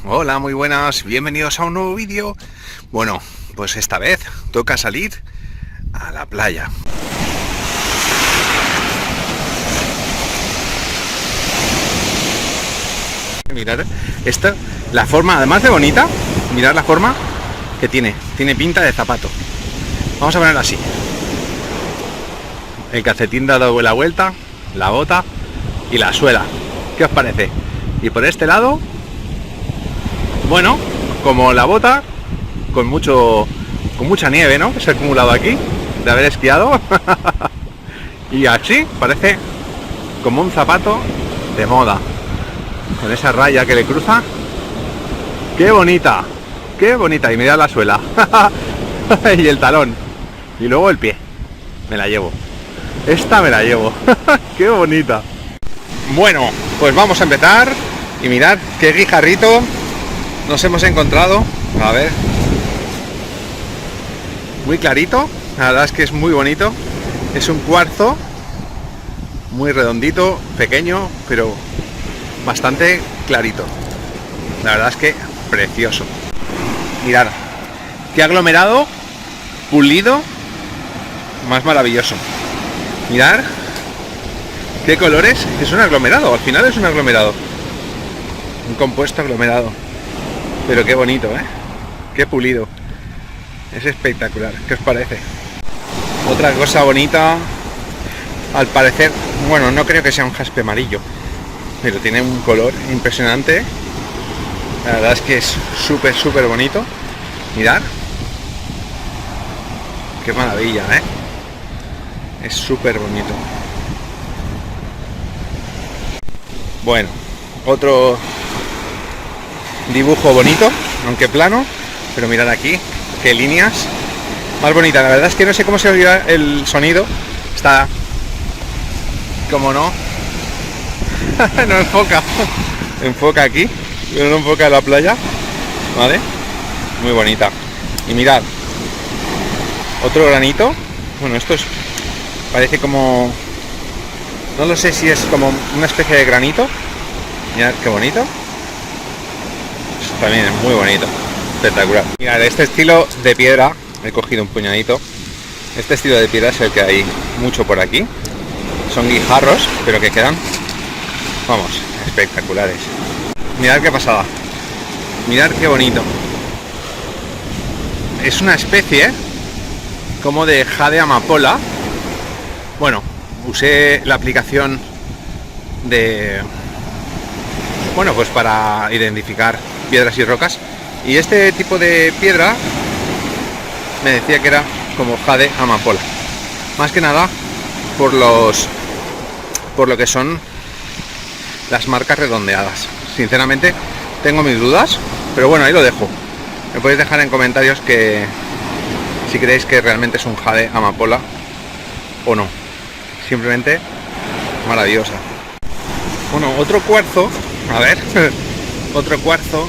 Hola, muy buenas, bienvenidos a un nuevo vídeo. Bueno, pues esta vez toca salir a la playa. Mirad, esta, la forma, además de bonita, mirad la forma que tiene pinta de zapato. Vamos a ponerlo así. El calcetín dado la vuelta, la bota y la suela. ¿Qué os parece? Y por este lado, bueno, como la bota, con mucha nieve, ¿no? Que se ha acumulado aquí, de haber esquiado. Y así parece como un zapato de moda, con esa raya que le cruza. ¡Qué bonita! ¡Qué bonita! Y mirad la suela. Y el talón. Y luego el pie. Me la llevo. Esta me la llevo. ¡Qué bonita! Bueno, pues vamos a empezar. Y mirad qué guijarrito nos hemos encontrado. A ver. Muy clarito. La verdad es que es muy bonito. Es un cuarzo muy redondito, pequeño, pero bastante clarito. La verdad es que precioso. Mirad, qué aglomerado, pulido, más maravilloso. Mirad qué colores. Es un aglomerado, al final es un aglomerado, un compuesto aglomerado, pero qué bonito, qué pulido. Es espectacular. ¿Qué os parece? Otra cosa bonita, al parecer, bueno, no creo que sea un jaspe amarillo, pero tiene un color impresionante. La verdad es que es súper bonito. Mirad qué maravilla, es súper bonito. Bueno, otro dibujo bonito, aunque plano, pero mirad aquí qué líneas más bonitas. La verdad es que no sé cómo se oirá el sonido. Está, como no, no enfoca aquí, pero no enfoca la playa, ¿vale? Muy bonita. Y mirad, otro granito. Bueno, esto es, parece como, no lo sé si es como una especie de granito. Mirad qué bonito. También es muy bonito, espectacular. Mirad, este estilo de piedra, he cogido un puñadito. Este estilo de piedra es el que hay mucho por aquí. Son guijarros, pero que quedan, vamos, espectaculares. Mirad qué pasada. Mirad qué bonito. Es una especie como de jade amapola. Bueno, usé la aplicación de, bueno, pues para identificar piedras y rocas, y este tipo de piedra me decía que era como jade amapola, más que nada por lo que son las marcas redondeadas. Sinceramente tengo mis dudas, pero bueno, ahí lo dejo. Me podéis dejar en comentarios que si creéis que realmente es un jade amapola o no. Simplemente maravillosa. Bueno, otro cuarzo, a ver, otro cuarzo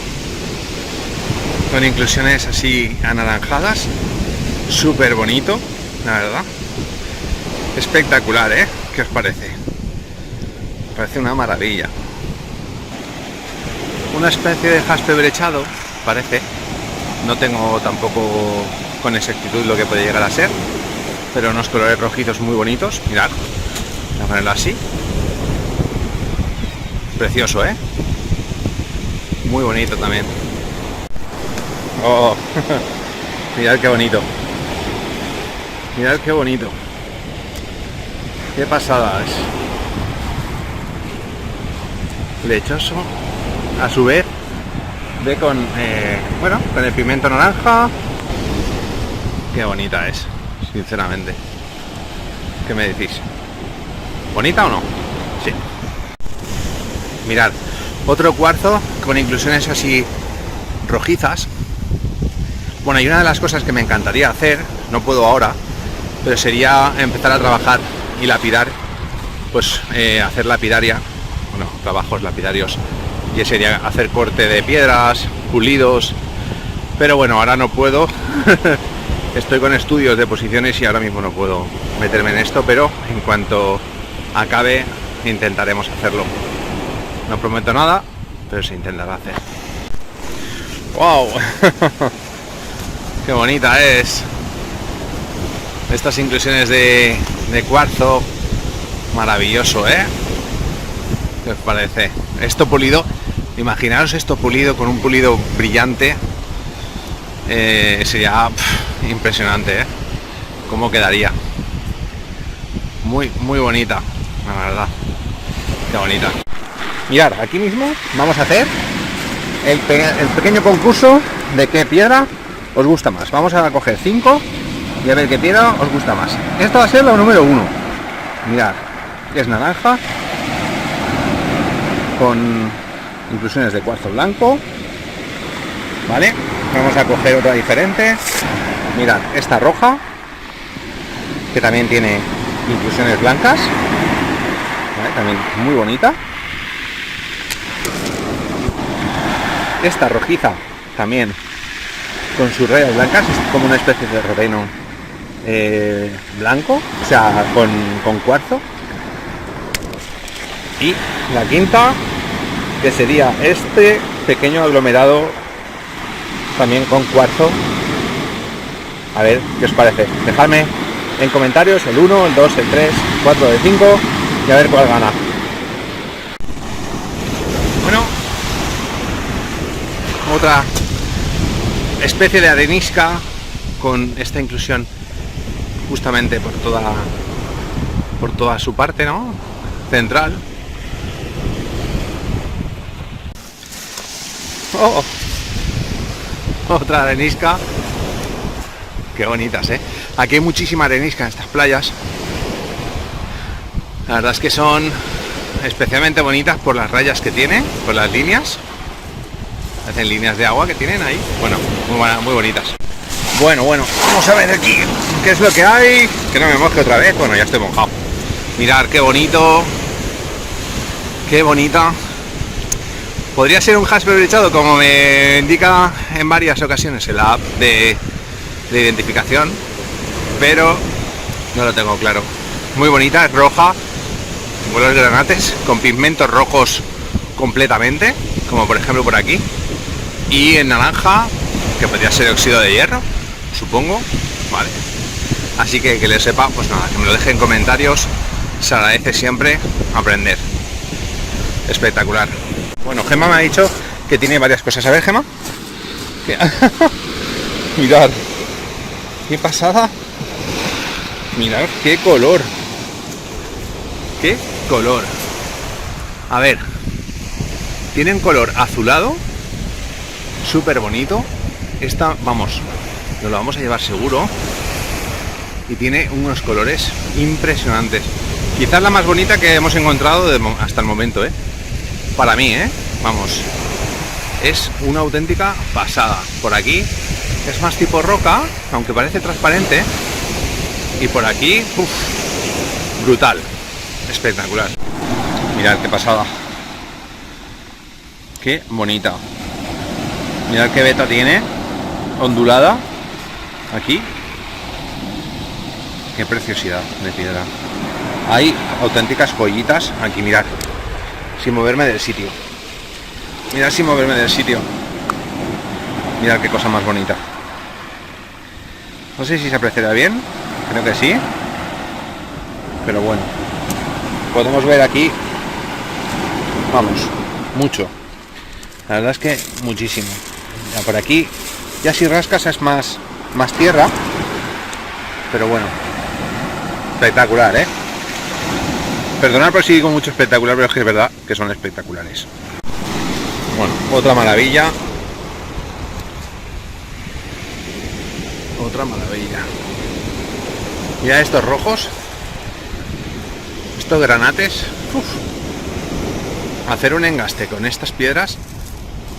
con inclusiones así anaranjadas, súper bonito, la verdad. Espectacular, ¿qué os parece? Parece una maravilla. Una especie de jaspe brechado, parece. No tengo tampoco con exactitud lo que puede llegar a ser, pero unos colores rojizos muy bonitos. Mirad, voy a ponerlo así. Precioso, muy bonito también. Oh, mirad qué bonito. Mirad qué bonito. Qué pasada es. Lechoso, a su vez, de con, bueno, con el pimiento naranja. Qué bonita es, sinceramente. ¿Qué me decís? ¿Bonita o no? Sí. Mirad, otro cuarzo con inclusiones así rojizas. Bueno, y una de las cosas que me encantaría hacer, no puedo ahora, pero sería empezar a trabajar y lapidar, pues hacer lapidaria, bueno, trabajos lapidarios, y sería hacer corte de piedras, pulidos, pero bueno, ahora no puedo. Estoy con estudios de posiciones y ahora mismo no puedo meterme en esto, pero en cuanto acabe intentaremos hacerlo. No prometo nada, pero se intentará hacer. ¡Wow! ¡Qué bonita es! Estas inclusiones de cuarzo. Maravilloso, ¿eh? ¿Qué os parece? Esto pulido, imaginaros esto pulido con un pulido brillante. Sería impresionante, ¿eh? ¿Cómo quedaría? Muy bonita, la verdad. Qué bonita. Mirad, aquí mismo vamos a hacer el pequeño concurso de qué piedra os gusta más. Vamos a coger 5 y a ver qué piedra os gusta más. Esta va a ser la número 1. Mirad, es naranja con inclusiones de cuarzo blanco. Vale, vamos a coger otra diferente. Mirad, esta roja, que también tiene inclusiones blancas. Vale, también muy bonita. Esta rojiza también con sus rayas blancas, es como una especie de rodeno blanco, o sea, con cuarzo. Y la quinta, que sería este pequeño aglomerado también con cuarzo. A ver qué os parece. Dejadme en comentarios el 1, el 2, el 3, el 4, el 5 y a ver cuál gana. Bueno, otra especie de arenisca con esta inclusión justamente por toda su parte, ¿no? Central. Oh, otra arenisca. Qué bonitas, ¿eh? Aquí hay muchísima arenisca en estas playas. La verdad es que son especialmente bonitas por las rayas que tiene, por las líneas. Hacen líneas de agua que tienen ahí. Bueno, muy bonitas. Bueno, vamos a ver aquí qué es lo que hay. Que no me moje otra vez. Bueno, ya estoy mojado. Mirad qué bonito. Qué bonita. Podría ser un jaspe brechado, como me indica en varias ocasiones en la app de identificación, pero no lo tengo claro. Muy bonita, es roja, con los granates, con pigmentos rojos completamente, como por ejemplo por aquí, y en naranja, que podría ser óxido de hierro, supongo, vale. Así que le sepa, pues nada, que me lo deje en comentarios, se agradece siempre aprender. Espectacular. Bueno, Gemma me ha dicho que tiene varias cosas. A ver, Gemma. Mirad. Qué pasada. Mirad qué color. Qué color. A ver. Tiene un color azulado. Súper bonito. Esta, vamos, nos lo vamos a llevar seguro. Y tiene unos colores impresionantes. Quizás la más bonita que hemos encontrado hasta el momento, ¿eh? Para mí, vamos, es una auténtica pasada. Por aquí es más tipo roca, aunque parece transparente, y por aquí, brutal, espectacular. Mirad qué pasada, qué bonita. Mirad qué veta tiene, ondulada, aquí. Qué preciosidad de piedra. Hay auténticas joyitas aquí, mirad. Sin moverme del sitio. Mirad, sin moverme del sitio. Mirad qué cosa más bonita. No sé si se apreciará bien. Creo que sí. Pero bueno. Podemos ver aquí. Vamos. Mucho. La verdad es que muchísimo. Ya por aquí. Ya si rascas es más tierra. Pero bueno. Espectacular, ¿eh? Perdonad por si digo mucho espectacular, pero es que es verdad que son espectaculares. Bueno, otra maravilla. Otra maravilla. Mira estos rojos. Estos granates. Uf. Hacer un engaste con estas piedras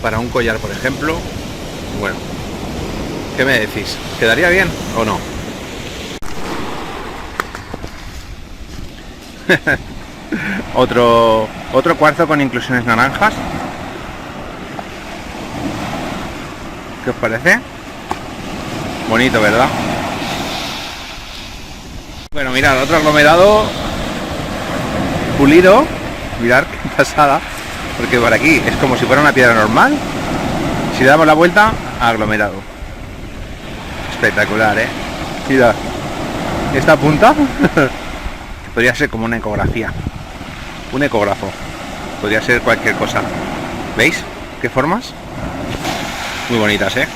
para un collar, por ejemplo. Bueno, ¿qué me decís? ¿Quedaría bien o no? otro cuarzo con inclusiones naranjas. ¿Qué os parece? Bonito, ¿verdad? Bueno, mirad, otro aglomerado pulido. Mirad qué pasada, porque por aquí es como si fuera una piedra normal, Si le damos la vuelta, aglomerado. Espectacular, ¿eh? Mira, esta punta podría ser como una ecografía, un ecógrafo, podría ser cualquier cosa. ¿Veis qué formas? Muy bonitas, ¿eh?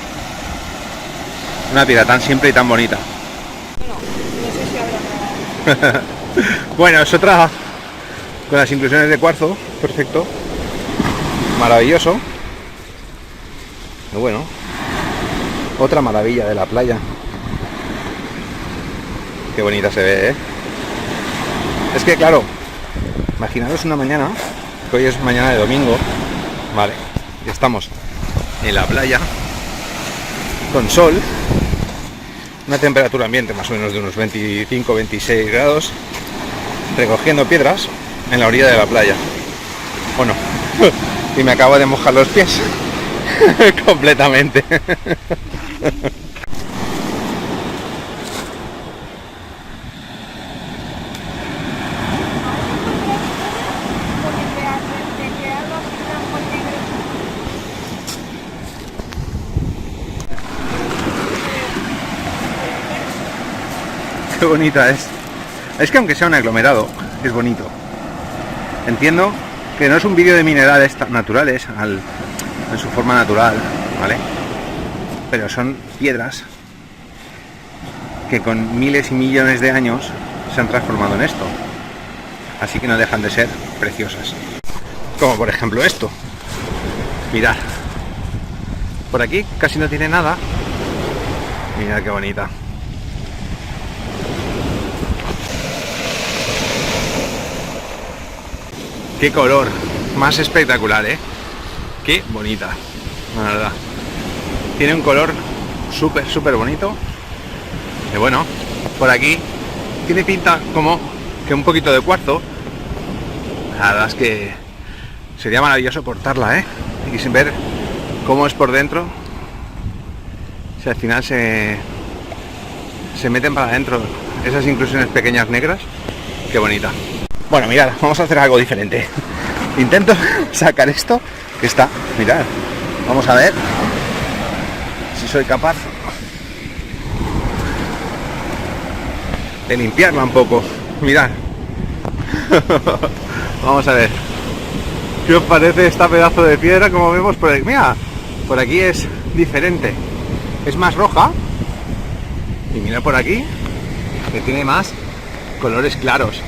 Una piedra tan simple y tan bonita. Bueno, no sé si habrá nada. Bueno, es otra con las inclusiones de cuarzo, perfecto, maravilloso. Y bueno, otra maravilla de la playa. Qué bonita se ve, ¿eh? Es que claro, imaginaros una mañana, que hoy es mañana de domingo, vale, y estamos en la playa, con sol, una temperatura ambiente más o menos de unos 25-26 grados, recogiendo piedras en la orilla de la playa. Bueno, y me acabo de mojar los pies completamente. Qué bonita es. Es que aunque sea un aglomerado, es bonito. Entiendo que no es un vídeo de minerales naturales en su forma natural, ¿vale? Pero son piedras que con miles y millones de años se han transformado en esto. Así que no dejan de ser preciosas. Como por ejemplo esto. Mirad. Por aquí casi no tiene nada. Mirad qué bonita. Qué color más espectacular, ¿eh? Qué bonita, la verdad. Tiene un color súper bonito. Y bueno, por aquí tiene pinta como que un poquito de cuarzo. La verdad es que sería maravilloso cortarla, ¿eh? Y sin ver cómo es por dentro. Si al final se meten para adentro esas inclusiones pequeñas negras. Qué bonita. Bueno, mirad, vamos a hacer algo diferente. Intento sacar esto que está, mirad. Vamos a ver si soy capaz de limpiarla un poco. Mirad. Vamos a ver. ¿Qué os parece esta pedazo de piedra? Como vemos por aquí. Mira, por aquí es diferente. Es más roja. Y mira por aquí, que tiene más colores claros.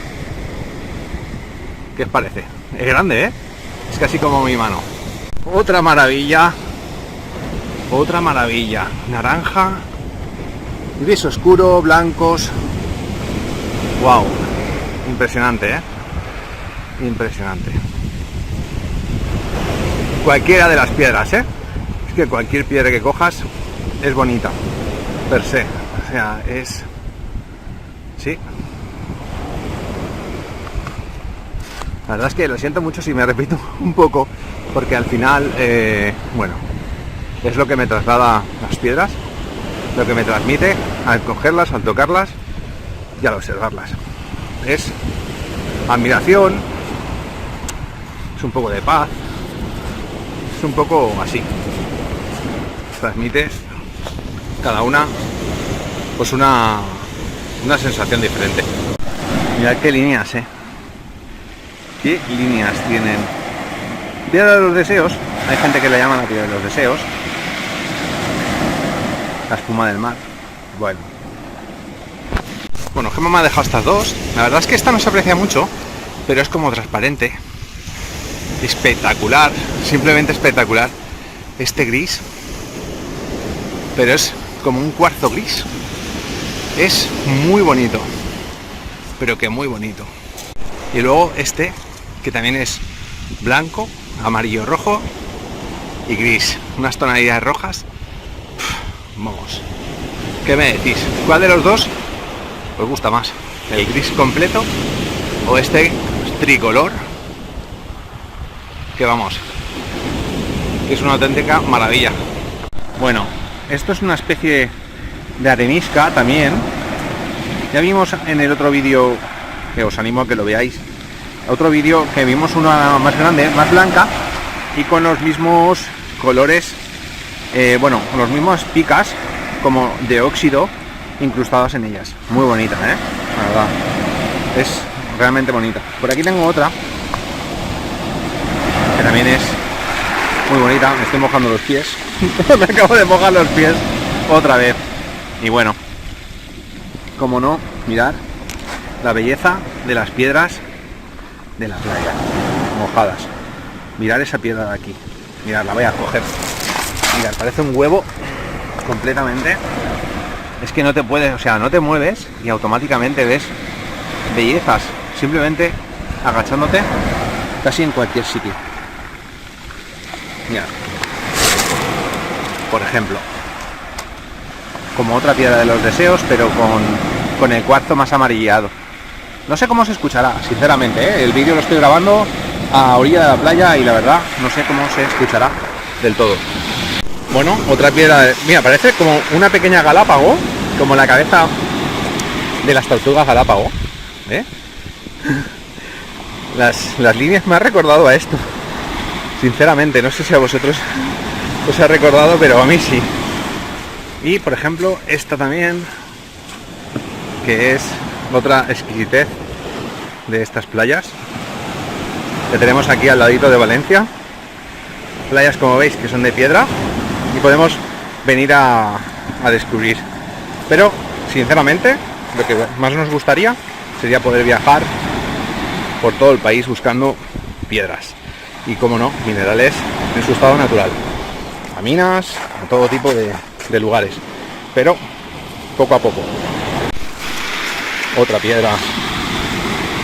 ¿Qué os parece? Es grande, ¿eh? Es casi como mi mano. Otra maravilla. Otra maravilla. Naranja. Gris oscuro, blancos. Wow. Impresionante, ¿eh? Impresionante. Cualquiera de las piedras, ¿eh? Es que cualquier piedra que cojas es bonita. Per se. O sea, es... Sí. La verdad es que lo siento mucho si me repito un poco, porque al final, bueno, es lo que me traslada las piedras, lo que me transmite al cogerlas, al tocarlas y al observarlas. Es admiración, es un poco de paz, es un poco así. Transmite cada una pues una sensación diferente. Mirad qué líneas, ¿Qué líneas tienen? Piedra de los deseos. Hay gente que la llama la piedra de los deseos. La espuma del mar. Bueno, Gemma me ha dejado estas dos. La verdad es que esta no se aprecia mucho, pero es como transparente. Espectacular. Simplemente espectacular. Este gris. Pero es como un cuarzo gris. Es muy bonito. Pero que muy bonito. Y luego este, que también es blanco, amarillo, rojo y gris. Unas tonalidades rojas. Vamos. ¿Qué me decís? ¿Cuál de los dos os gusta más? ¿El gris completo o este tricolor? Que vamos, que es una auténtica maravilla. Bueno, esto es una especie de arenisca también. Ya vimos en el otro vídeo, que os animo a que lo veáis, otro vídeo que vimos una más grande, más blanca y con los mismos colores bueno, los mismos picas como de óxido incrustadas en ellas. Muy bonita, la verdad. Es realmente bonita. Por aquí tengo otra que también es muy bonita. Me estoy mojando los pies. Me acabo de mojar los pies otra vez. Y bueno, como no, mirad la belleza de las piedras de la playa mojadas. Mirad esa piedra de aquí. Mirad, la voy a coger. Mirad, parece un huevo completamente. Es que no te puedes, o sea, no te mueves y automáticamente ves bellezas simplemente agachándote casi en cualquier sitio. Mirad, por ejemplo, como otra piedra de los deseos, pero con el cuarzo más amarillado. No sé cómo se escuchará, sinceramente, ¿eh? El vídeo lo estoy grabando a orilla de la playa y la verdad no sé cómo se escuchará del todo. Bueno, otra piedra, mira, parece como una pequeña galápago, como la cabeza de las tortugas galápago, ¿eh? Las líneas me han recordado a esto, sinceramente, no sé si a vosotros os ha recordado, pero a mí sí. Y por ejemplo, esta también, que es otra exquisitez de estas playas que tenemos aquí al ladito de Valencia. Playas, como veis, que son de piedra y podemos venir a descubrir. Pero sinceramente lo que más nos gustaría sería poder viajar por todo el país buscando piedras y, como no, minerales en su estado natural, a minas, a todo tipo de lugares, pero poco a poco. Otra piedra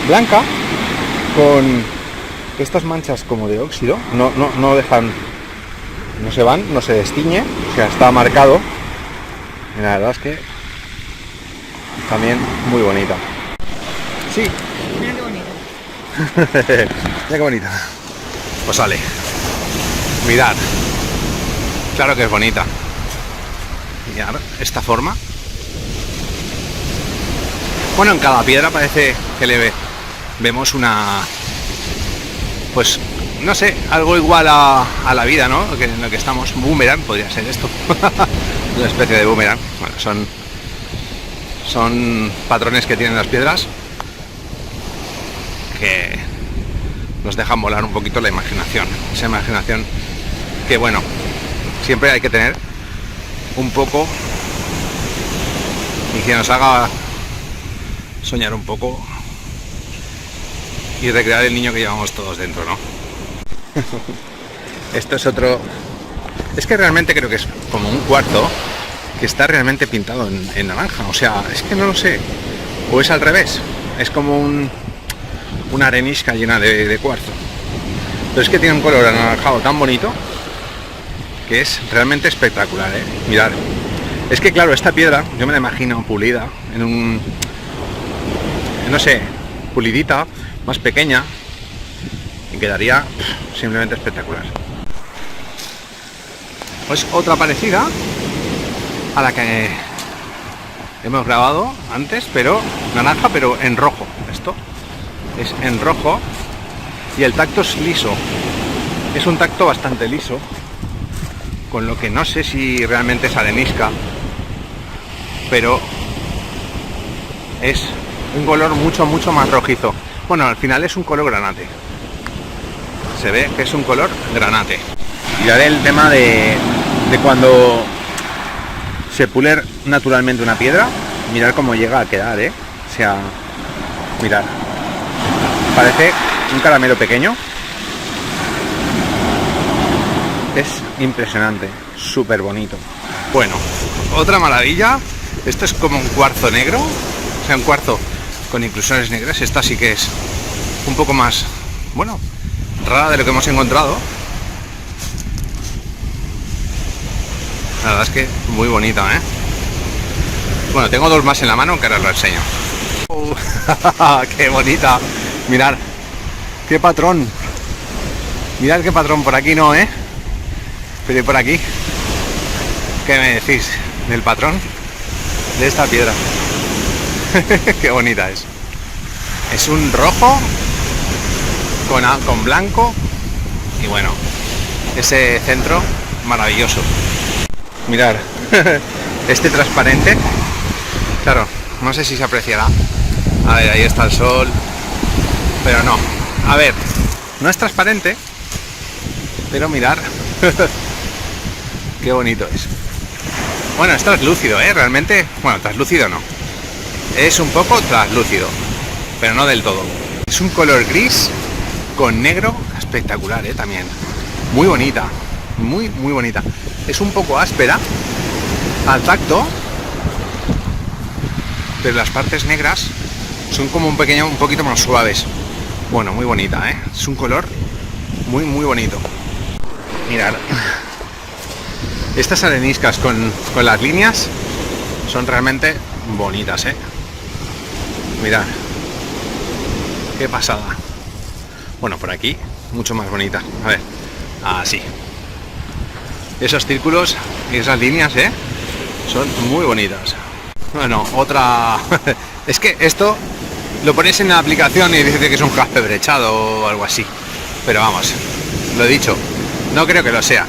blanca con estas manchas como de óxido, no dejan, no se van, no se destiñe, o sea, está marcado. Y la verdad es que también muy bonita. Sí. Mira qué bonita. Mira qué bonita. Pues sale. Mirad. Claro que es bonita. Mirad esta forma. Bueno, en cada piedra parece que vemos una, pues no sé, algo igual a la vida, ¿no? Que en lo que estamos. Boomerang podría ser esto. Una especie de boomerang. Bueno, son patrones que tienen las piedras que nos dejan volar un poquito la imaginación. Esa imaginación que, bueno, siempre hay que tener un poco y que nos haga soñar un poco y recrear el niño que llevamos todos dentro, ¿no? Esto es otro. Es que realmente creo que es como un cuarzo que está realmente pintado en naranja. O sea, es que no lo sé. O es al revés. Es como una arenisca llena de cuarzo. Pero es que tiene un color anaranjado tan bonito que es realmente espectacular, ¿eh? Mirad. Es que claro, esta piedra yo me la imagino pulida en un, no sé, pulidita, más pequeña, y quedaría simplemente espectacular. Pues otra parecida a la que hemos grabado antes, pero naranja, pero en rojo. Esto es en rojo y el tacto es liso. Es un tacto bastante liso, con lo que no sé si realmente es arenisca, pero es un color mucho más rojizo. Bueno, al final es un color granate. Se ve que es un color granate. Y haré el tema de cuando se pule naturalmente una piedra, mirar cómo llega a quedar, ¿eh? O sea, mirad. Parece un caramelo pequeño. Es impresionante, súper bonito. Bueno, otra maravilla. Esto es como un cuarzo negro, o sea, un cuarzo con inclusiones negras. Esta sí que es un poco más, bueno, rara de lo que hemos encontrado. La verdad es que muy bonita, ¿eh? Bueno, tengo dos más en la mano que ahora os lo enseño. ¡Qué bonita! Mirad, qué patrón. Mirad qué patrón, por aquí no, ¿eh? Pero ¿y por aquí? ¿Qué me decís del patrón de esta piedra? Qué bonita es. Es un rojo con blanco y bueno, ese centro maravilloso. Mirad, este transparente, claro, no sé si se apreciará. A ver, ahí está el sol, pero no. A ver, no es transparente, pero mirar qué bonito es. Bueno, es translúcido, realmente. Bueno, translúcido no. Es un poco translúcido, pero no del todo. Es un color gris con negro espectacular, también. Muy bonita, muy bonita. Es un poco áspera al tacto, pero las partes negras son como un poquito más suaves. Bueno, muy bonita, es un color muy bonito. Mirad, estas areniscas con las líneas son realmente bonitas, mirad, qué pasada. Bueno, por aquí mucho más bonita. A ver, así, esos círculos y esas líneas son muy bonitas. Bueno, otra es que esto lo ponéis en la aplicación y dice que es un jaspe brechado o algo así, pero vamos, lo he dicho, no creo que lo sea.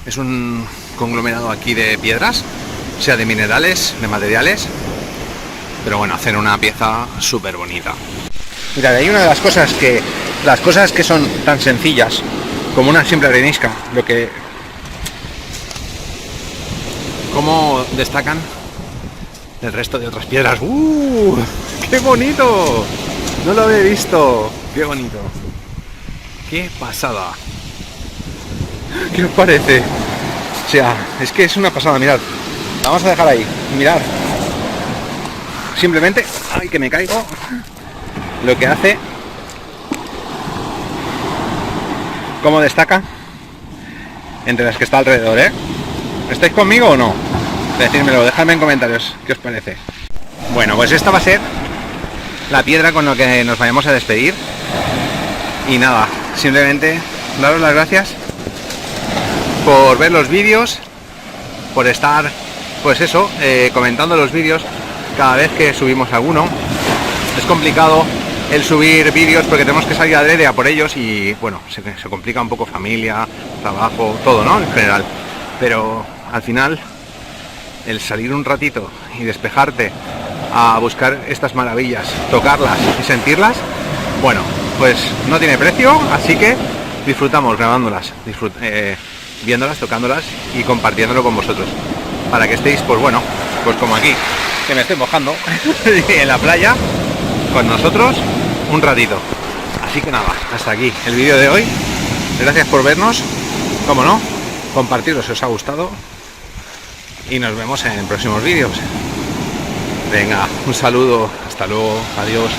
Es un conglomerado aquí de piedras, o sea, de minerales, de materiales, pero bueno, hacen una pieza súper bonita. Mirad, hay una de las cosas que son tan sencillas como una simple arenisca, cómo destacan del resto de otras piedras. ¡Qué bonito! No lo había visto. ¡Qué bonito! ¡Qué pasada! ¿Qué os parece? O sea, es que es una pasada, mirad. La vamos a dejar ahí, mirad. Simplemente, ¡ay, que me caigo! Lo que hace, cómo destaca entre las que está alrededor, ¿Estáis conmigo o no? Decídmelo, dejadme en comentarios qué os parece. Bueno, pues esta va a ser la piedra con la que nos vayamos a despedir. Y nada, simplemente daros las gracias por ver los vídeos, por estar, pues eso, comentando los vídeos cada vez que subimos alguno. Es complicado el subir vídeos porque tenemos que salir adrede a por ellos y bueno, se complica un poco familia, trabajo, todo, ¿no? En general. Pero al final, el salir un ratito y despejarte a buscar estas maravillas, tocarlas y sentirlas, bueno, pues no tiene precio, así que disfrutamos grabándolas, viéndolas, tocándolas y compartiéndolo con vosotros, para que estéis, pues bueno, pues como aquí, que me estoy mojando en la playa con nosotros un ratito. Así que nada, hasta aquí el vídeo de hoy. Gracias por vernos, como no, compartirlo si os ha gustado y nos vemos en próximos vídeos. Venga, un saludo, hasta luego, adiós.